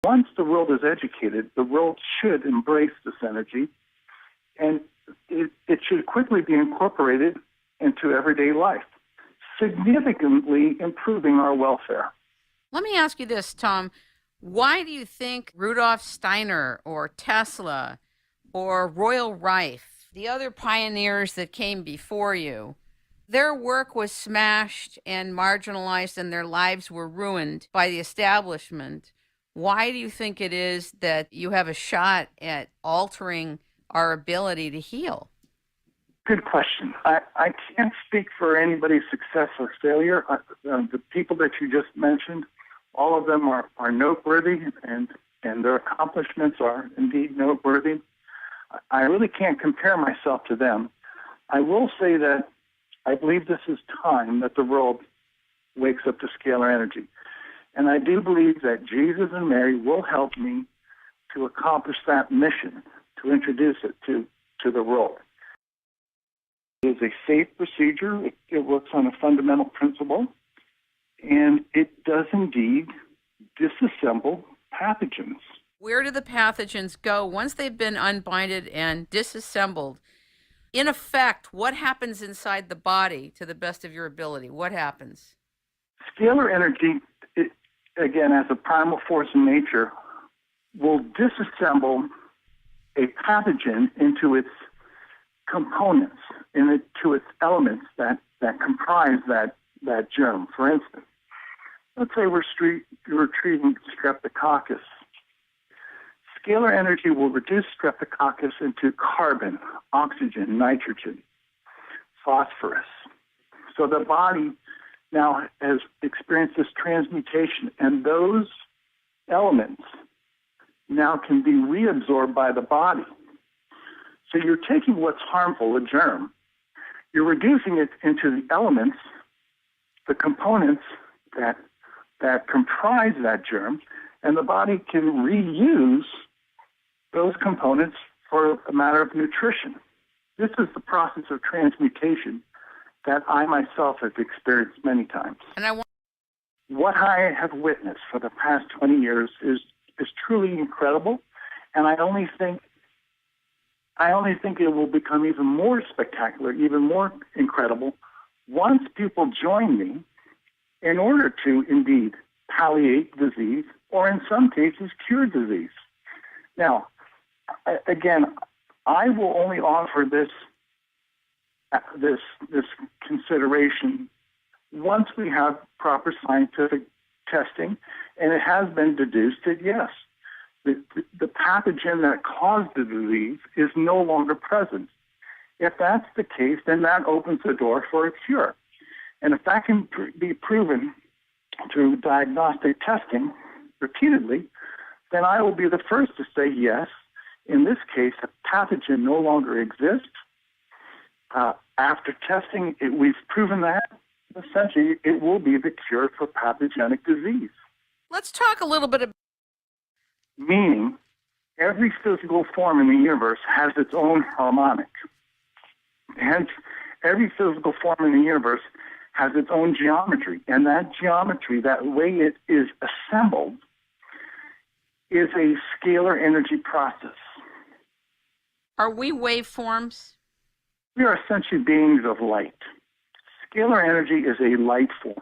Once the world is educated, the world should embrace this energy, and it should quickly be incorporated into everyday life, significantly improving our welfare. Let me ask you this, Tom. Why do you think Rudolf Steiner or Tesla or Royal Rife, the other pioneers that came before you, their work was smashed and marginalized and their lives were ruined by the establishment? Why do you think it is that you have a shot at altering our ability to heal? Good question. I can't speak for anybody's success or failure. The people that you just mentioned, all of them are noteworthy, and their accomplishments are indeed noteworthy. I really can't compare myself to them. I will say that I believe this is time that the world wakes up to scalar energy. And I do believe that Jesus and Mary will help me to accomplish that mission, to introduce it to the world. It is a safe procedure. It works on a fundamental principle, and it does indeed disassemble pathogens. Where do the pathogens go once they've been unbinded and disassembled? In effect, what happens inside the body to the best of your ability? What happens? Scalar energy, again, as a primal force in nature, will disassemble a pathogen into its components, into its elements that comprise that germ. For instance, let's say we're treating streptococcus. Scalar energy will reduce streptococcus into carbon, oxygen, nitrogen, phosphorus. So the body now has experienced this transmutation, and those elements now can be reabsorbed by the body. So you're taking what's harmful, a germ, you're reducing it into the elements, the components that comprise that germ, and the body can reuse those components for a matter of nutrition. This is the process of transmutation that I myself have experienced many times. And what I have witnessed for the past 20 years is truly incredible, and I only think it will become even more spectacular, even more incredible, once people join me in order to indeed palliate disease, or in some cases cure disease. Now, again, I will only offer this consideration once we have proper scientific testing, and it has been deduced that yes, the pathogen that caused the disease is no longer present. If that's the case, then that opens the door for a cure. And if that can be proven through diagnostic testing repeatedly, then I will be the first to say yes. In this case, a pathogen no longer exists. After testing, we've proven that. Essentially, it will be the cure for pathogenic disease. let's talk a little bit about. Meaning, every physical form in the universe has its own harmonic. Hence, every physical form in the universe has its own geometry. And that geometry, that way it is assembled, is a scalar energy process. Are we waveforms? We are essentially beings of light. Scalar energy is a light form.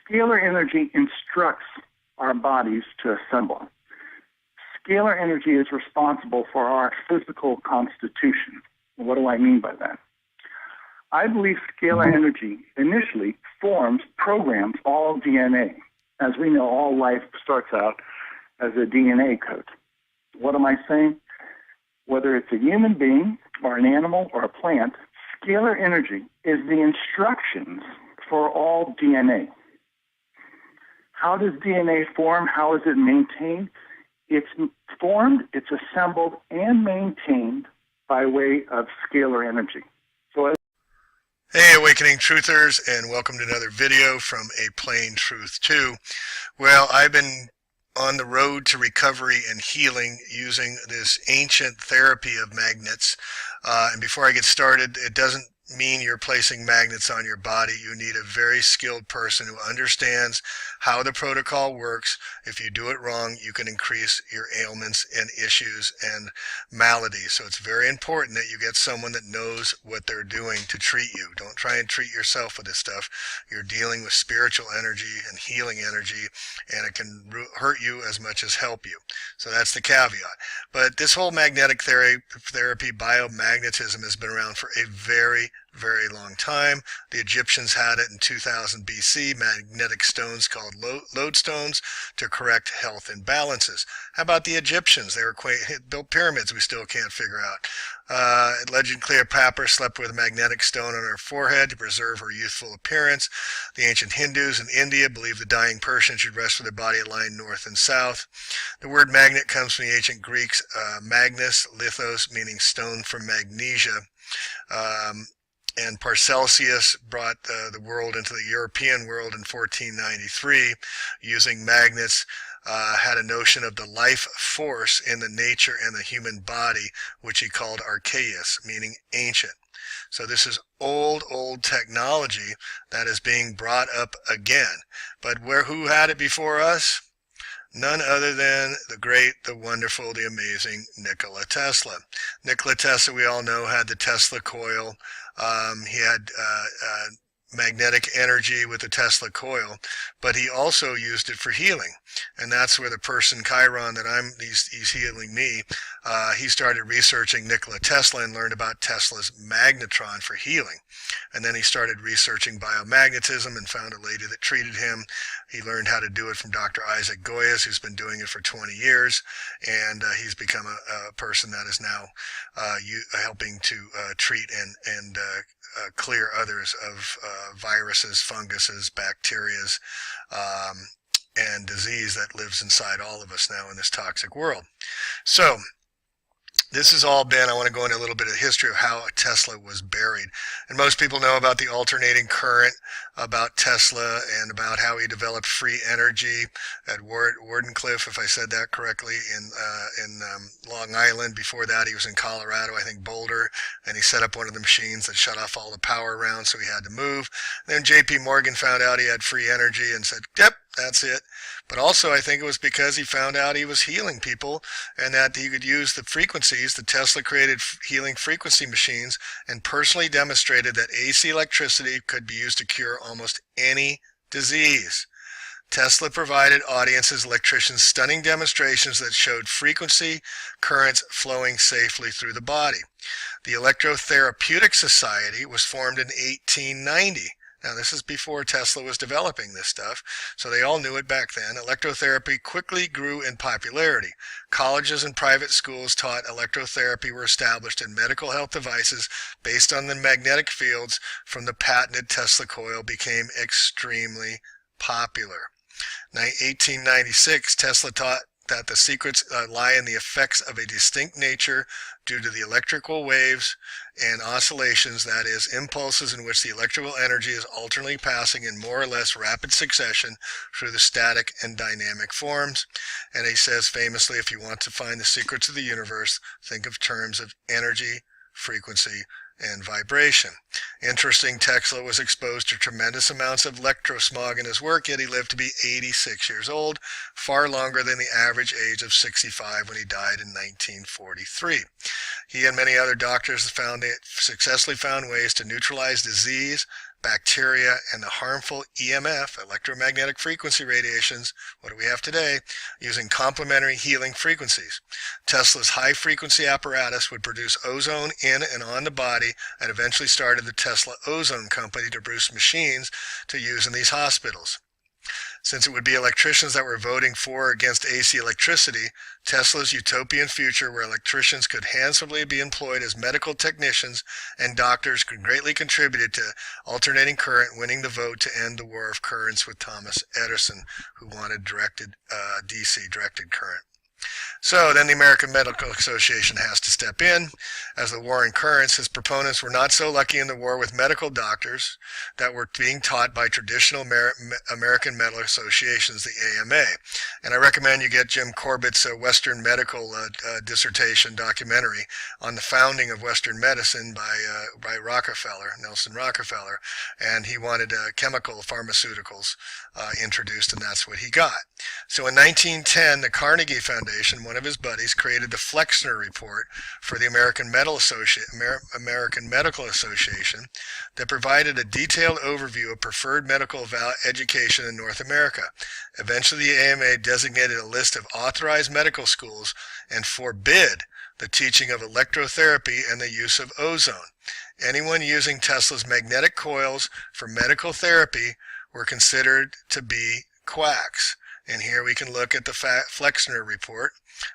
Scalar energy instructs our bodies to assemble. Scalar energy is responsible for our physical constitution. What do I mean by that? I believe scalar energy initially programs all DNA. As we know, all life starts out as a DNA code. What am I saying? Whether it's a human being or an animal or a plant, scalar energy is the instructions for all DNA. How does DNA form? How is it maintained? It's formed, it's assembled, and maintained by way of scalar energy. Hey, Awakening Truthers, and welcome to another video from A Plain Truth 2. Well, I've been on the road to recovery and healing using this ancient therapy of magnets. And before I get started, it doesn't mean you're placing magnets on your body. You need a very skilled person who understands how the protocol works. If you do it wrong, you can increase your ailments and issues and maladies. So it's very important that you get someone that knows what they're doing to treat you. Don't try and treat yourself with this stuff. You're dealing with spiritual energy and healing energy, and it can hurt you as much as help you. So that's the caveat. But this whole magnetic therapy, biomagnetism, has been around for a very, very long time. The Egyptians had it in 2000 BC, magnetic stones called lodestones to correct health imbalances. How about the Egyptians? They built pyramids we still can't figure out. Legend Cleopatra slept with a magnetic stone on her forehead to preserve her youthful appearance. The ancient Hindus in India believed the dying person should rest with their body aligned north and south. The word magnet comes from the ancient Greeks, magnes, lithos, meaning stone from magnesia. And Paracelsus brought the world into the European world in 1493 using magnets. Had a notion of the life force in the nature and the human body, which he called archaeus, meaning ancient. So this is old technology that is being brought up again. But who had it before us? None other than the great, the wonderful, the amazing Nikola Tesla. Nikola Tesla, we all know, had the Tesla coil. He had magnetic energy with the Tesla coil, but he also used it for healing. And that's where the person, Chiron, that he's healing me, he started researching Nikola Tesla and learned about Tesla's magnetron for healing. And then he started researching biomagnetism and found a lady that treated him. He learned how to do it from Dr. Isaac Goyas, who's been doing it for 20 years. And he's become a person that is now helping to treat and clear others of viruses, funguses, bacterias, and disease that lives inside all of us now in this toxic world. So this has all been, I want to go into a little bit of history of how Tesla was buried. And most people know about the alternating current, about Tesla, and about how he developed free energy at Wardenclyffe, if I said that correctly, in Long Island. Before that, he was in Colorado, I think Boulder, and he set up one of the machines that shut off all the power around, so he had to move. Then J.P. Morgan found out he had free energy and said, yep, that's it. But also, I think it was because he found out he was healing people and that he could use the frequencies. The Tesla created healing frequency machines and personally demonstrated that AC electricity could be used to cure almost any disease. Tesla provided audiences, electricians, stunning demonstrations that showed frequency currents flowing safely through the body. The Electrotherapeutic Society was formed in 1890. Now, this is before Tesla was developing this stuff, so they all knew it back then. Electrotherapy quickly grew in popularity. Colleges and private schools taught electrotherapy were established, and medical health devices based on the magnetic fields from the patented Tesla coil became extremely popular. In 1896, Tesla taught that the secrets lie in the effects of a distinct nature due to the electrical waves and oscillations, that is, impulses in which the electrical energy is alternately passing in more or less rapid succession through the static and dynamic forms. And he says famously, if you want to find the secrets of the universe, think of terms of energy, frequency, and vibration. Interesting, Tesla was exposed to tremendous amounts of electrosmog in his work, yet he lived to be 86 years old, far longer than the average age of 65 when he died in 1943. He and many other doctors successfully found ways to neutralize disease, bacteria, and the harmful EMF, electromagnetic frequency radiations, what do we have today, using complementary healing frequencies. Tesla's high-frequency apparatus would produce ozone in and on the body and eventually started the Tesla Ozone Company to produce machines to use in these hospitals. Since it would be electricians that were voting for or against AC electricity, Tesla's utopian future where electricians could handsomely be employed as medical technicians and doctors could greatly contribute to alternating current, winning the vote to end the war of currents with Thomas Edison, who wanted DC, directed current. So then the American Medical Association has to step in. As the war incurrence, his proponents were not so lucky in the war with medical doctors that were being taught by traditional American medical associations, the AMA. And I recommend you get Jim Corbett's Western Medical dissertation documentary on the founding of Western medicine by Rockefeller, Nelson Rockefeller. And he wanted chemical pharmaceuticals introduced, and that's what he got. So in 1910, the Carnegie Foundation, one of his buddies, created the Flexner Report for the American Medical Association that provided a detailed overview of preferred medical education in North America. Eventually, the AMA designated a list of authorized medical schools and forbid the teaching of electrotherapy and the use of ozone. Anyone using Tesla's magnetic coils for medical therapy were considered to be quacks. And here we can look at the Flexner Report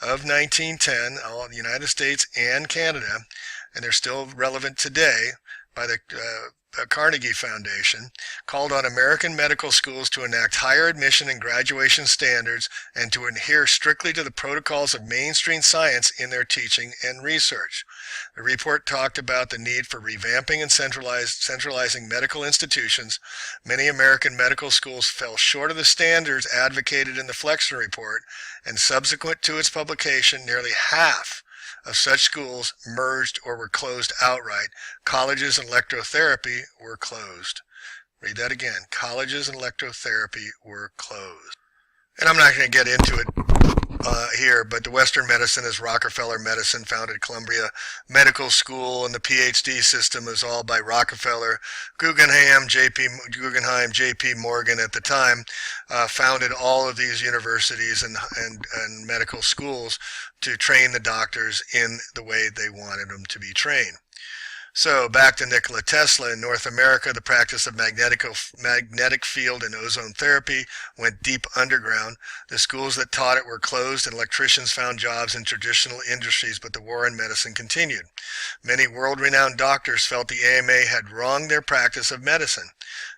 of 1910, all in the United States and Canada, and they're still relevant today, by the Carnegie Foundation, called on American medical schools to enact higher admission and graduation standards and to adhere strictly to the protocols of mainstream science in their teaching and research. The report talked about the need for revamping and centralizing medical institutions. Many American medical schools fell short of the standards advocated in the Flexner Report, and subsequent to its publication, nearly half of such schools merged or were closed outright. Colleges and electrotherapy were closed. Read that again. Colleges and electrotherapy were closed. And I'm not going to get into it here, but the Western medicine is Rockefeller Medicine, founded Columbia Medical School, and the PhD system is all by Rockefeller. Guggenheim, J.P. Morgan at the time founded all of these universities and medical schools to train the doctors in the way they wanted them to be trained. So back to Nikola Tesla. In North America, the practice of magnetic field and ozone therapy went deep underground. The schools that taught it were closed, and electricians found jobs in traditional industries, but the war in medicine continued. Many world-renowned doctors felt the AMA had wronged their practice of medicine.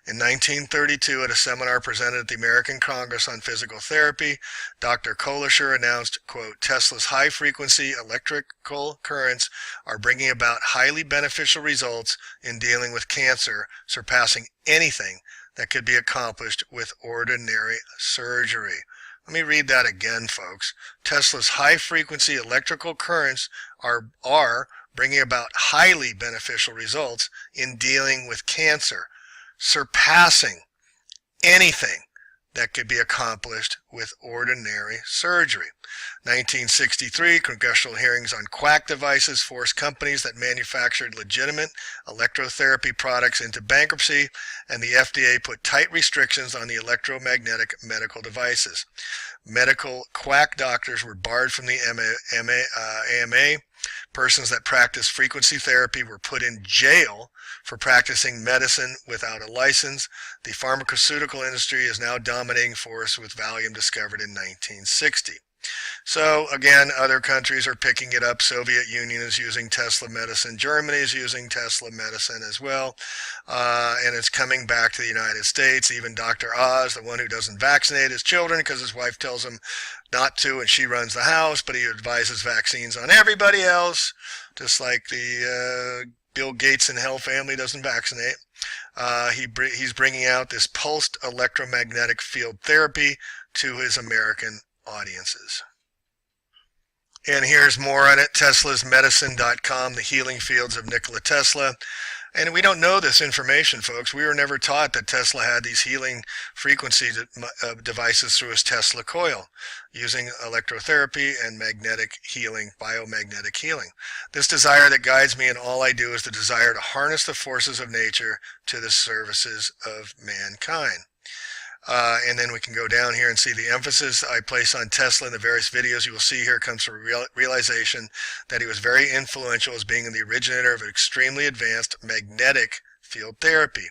In 1932, at a seminar presented at the American Congress on Physical Therapy, Dr. Kolischer announced, quote, Tesla's high-frequency electrical currents are bringing about highly beneficial results in dealing with cancer, surpassing anything that could be accomplished with ordinary surgery. Let me read that again, folks. Tesla's high-frequency electrical currents are bringing about highly beneficial results in dealing with cancer, surpassing anything that could be accomplished with ordinary surgery. 1963, congressional hearings on quack devices forced companies that manufactured legitimate electrotherapy products into bankruptcy, and the FDA put tight restrictions on the electromagnetic medical devices. Medical quack doctors were barred from the AMA. Persons that practiced frequency therapy were put in jail for practicing medicine without a license. The pharmaceutical industry is now dominating force, with Valium discovered in 1960. So again, other countries are picking it up. Soviet Union is using Tesla medicine. Germany is using Tesla medicine as well. And it's coming back to the United States. Even Dr. Oz, the one who doesn't vaccinate his children because his wife tells him not to and she runs the house, but he advises vaccines on everybody else, just like the Bill Gates and Hell family doesn't vaccinate. He's bringing out this pulsed electromagnetic field therapy to his American audiences. And here's more on it. teslasmedicine.com, the healing fields of Nikola Tesla. And we don't know this information, folks. We were never taught that Tesla had these healing frequency devices through his Tesla coil, using electrotherapy and magnetic healing, biomagnetic healing. This desire that guides me in all I do is the desire to harness the forces of nature to the services of mankind. And then we can go down here and see the emphasis I place on Tesla in the various videos you will see here comes from realization that he was very influential as being the originator of extremely advanced magnetic field therapy.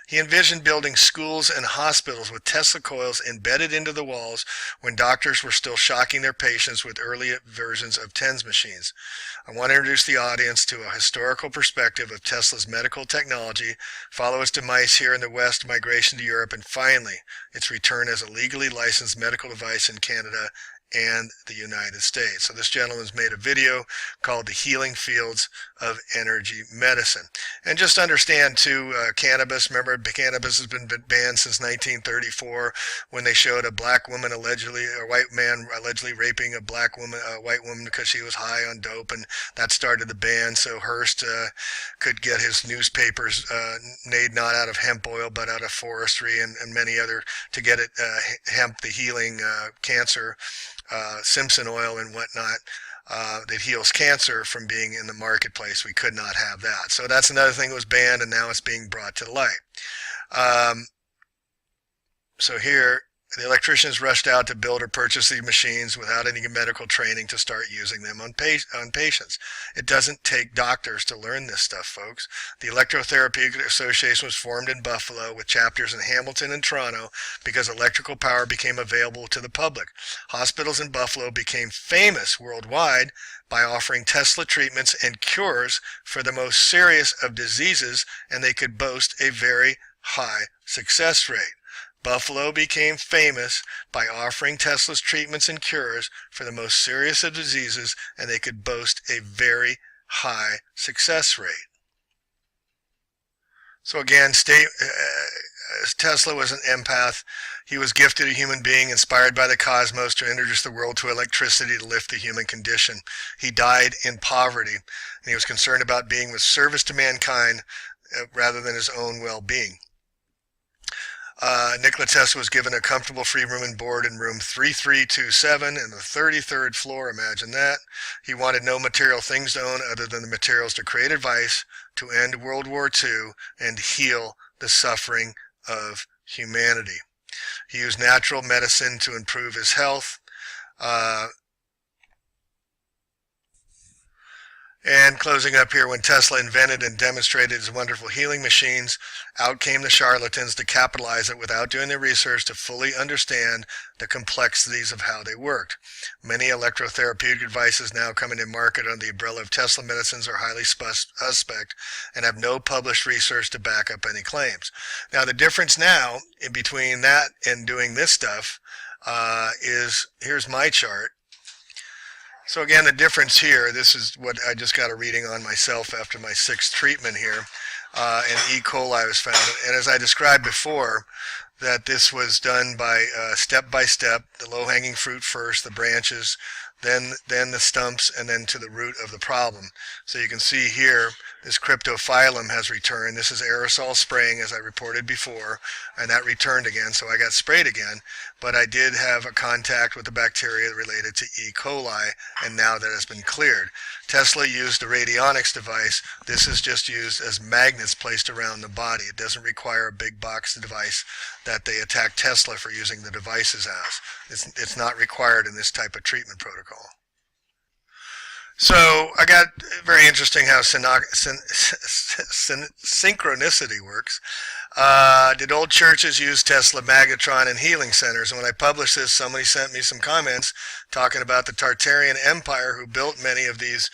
He envisioned building schools and hospitals with Tesla coils embedded into the walls when doctors were still shocking their patients with early versions of TENS machines. I want to introduce the audience to a historical perspective of Tesla's medical technology, follow its demise here in the West, migration to Europe, and finally its return as a legally licensed medical device in Canada and the United States. So this gentleman's made a video called The Healing Fields of Energy Medicine. And just understand too, cannabis, remember cannabis has been banned since 1934 when they showed a black woman allegedly, a white man allegedly raping a white woman because she was high on dope, and that started the ban. So Hearst could get his newspapers made not out of hemp oil but out of forestry and many other, to get it hemp, the healing cancer, Simpson oil and whatnot, that heals cancer, from being in the marketplace. We could not have that. So that's another thing that was banned, and now it's being brought to light. So here, the electricians rushed out to build or purchase these machines without any medical training to start using them on patients. It doesn't take doctors to learn this stuff, folks. The Electrotherapeutic Association was formed in Buffalo with chapters in Hamilton and Toronto because electrical power became available to the public. Hospitals in Buffalo became famous worldwide by offering Tesla treatments and cures for the most serious of diseases, and they could boast a very high success rate. Buffalo became famous by offering Tesla's treatments and cures for the most serious of diseases, and they could boast a very high success rate. So again, Tesla was an empath. He was gifted a human being inspired by the cosmos to introduce the world to electricity to lift the human condition. He died in poverty, and he was concerned about being with service to mankind rather than his own well-being. Nikola Tesla was given a comfortable free room and board in room 3327 in the 33rd floor. Imagine that. He wanted no material things to own other than the materials to create advice, to end World War II, and heal the suffering of humanity. He used natural medicine to improve his health. And closing up here, when Tesla invented and demonstrated his wonderful healing machines, out came the charlatans to capitalize it without doing the research to fully understand the complexities of how they worked. Many electrotherapeutic devices now coming to market under the umbrella of Tesla medicines are highly suspect and have no published research to back up any claims. Now, the difference now in between that and doing this stuff is, here's my chart. So again, the difference here, this is what I just got a reading on myself after my 6th treatment here, and E. coli was found. And as I described before, that this was done by step, the low-hanging fruit first, the branches, then the stumps, and then to the root of the problem. So you can see here, this cryptophyllum has returned. This is aerosol spraying, as I reported before, and that returned again, so I got sprayed again. But I did have a contact with the bacteria related to E. coli, and now that has been cleared. Tesla used a radionics device. This is just used as magnets placed around the body. It doesn't require a big box device that they attack Tesla for using the devices as. It's not required in this type of treatment protocol. So I got very interesting how synchronicity works. Did old churches use Tesla, magnetron, and healing centers? And when I published this, somebody sent me some comments talking about the Tartarian Empire, who built many of these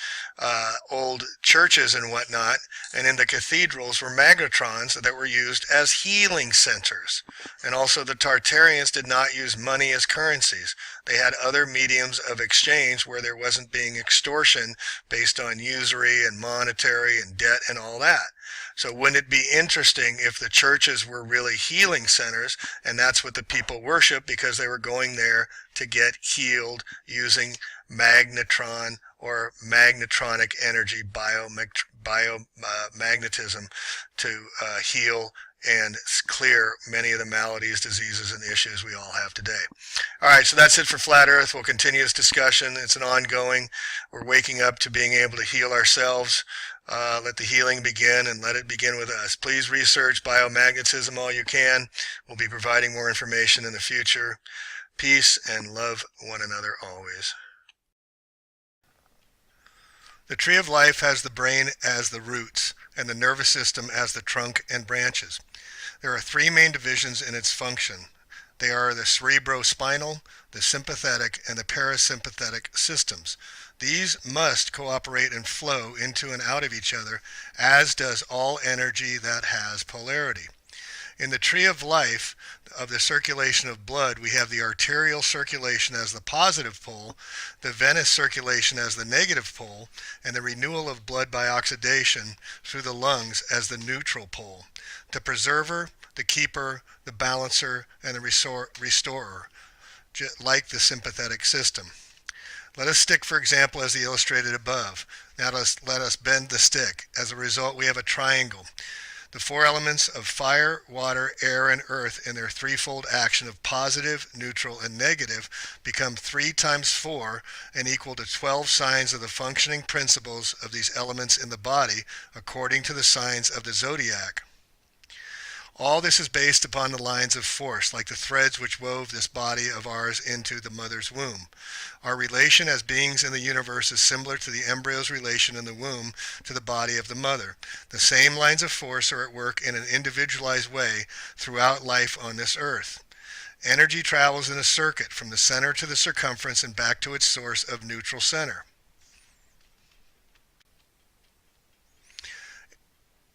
old churches and whatnot, and in the cathedrals were magnetrons that were used as healing centers. And also the Tartarians did not use money as currencies. They had other mediums of exchange where there wasn't being extortion based on usury and monetary and debt and all that. So wouldn't it be interesting if the churches were really healing centers, and that's what the people worship because they were going there to get healed using magnetron or magnetronic energy, biomagnetism, to heal and clear many of the maladies, diseases, and issues we all have today. All right, so that's it for Flat Earth. We'll continue this discussion. It's an ongoing. We're waking up to being able to heal ourselves. Let the healing begin, and let it begin with us. Please research biomagnetism all you can. We'll be providing more information in the future. Peace and love one another always. The tree of life has the brain as the roots and the nervous system as the trunk and branches. There are 3 main divisions in its function. They are the cerebrospinal, the sympathetic, and the parasympathetic systems. These must cooperate and flow into and out of each other, as does all energy that has polarity. In the tree of life of the circulation of blood, we have the arterial circulation as the positive pole, the venous circulation as the negative pole, and the renewal of blood by oxidation through the lungs as the neutral pole. The preserver, the keeper, the balancer, and the restorer, like the sympathetic system. Let us stick, for example, as the illustrated above. Now let us bend the stick. As a result, we have a triangle. The four elements of fire, water, air, and earth in their threefold action of positive, neutral, and negative become 3 times 4 and equal to 12 signs of the functioning principles of these elements in the body according to the signs of the zodiac. All this is based upon the lines of force, like the threads which wove this body of ours into the mother's womb. Our relation as beings in the universe is similar to the embryo's relation in the womb to the body of the mother. The same lines of force are at work in an individualized way throughout life on this earth. Energy travels in a circuit from the center to the circumference and back to its source of neutral center.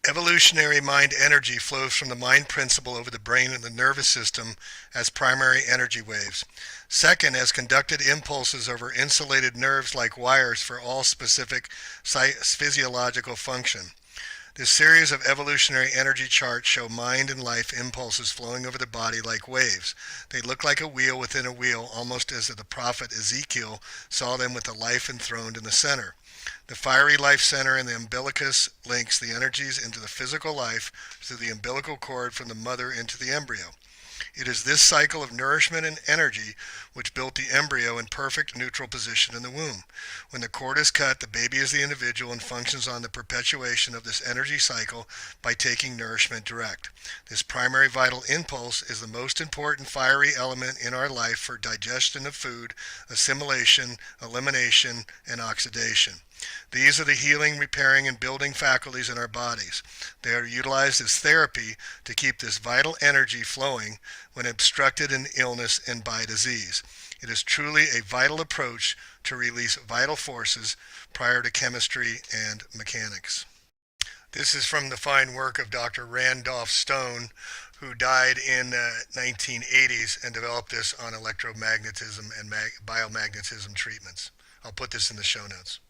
Evolutionary mind energy flows from the mind principle over the brain and the nervous system as primary energy waves. Second, as conducted impulses over insulated nerves like wires for all specific physiological function. This series of evolutionary energy charts show mind and life impulses flowing over the body like waves. They look like a wheel within a wheel, almost as the prophet Ezekiel saw them with the life enthroned in the center. The fiery life center in the umbilicus links the energies into the physical life through the umbilical cord from the mother into the embryo. It is this cycle of nourishment and energy which built the embryo in perfect neutral position in the womb. When the cord is cut, the baby is the individual and functions on the perpetuation of this energy cycle by taking nourishment direct. This primary vital impulse is the most important fiery element in our life for digestion of food, assimilation, elimination, and oxidation. These are the healing, repairing, and building faculties in our bodies. They are utilized as therapy to keep this vital energy flowing when obstructed in illness and by disease. It is truly a vital approach to release vital forces prior to chemistry and mechanics. This is from the fine work of Dr. Randolph Stone, who died in 1980s and developed this on electromagnetism and biomagnetism treatments. I'll put this in the show notes.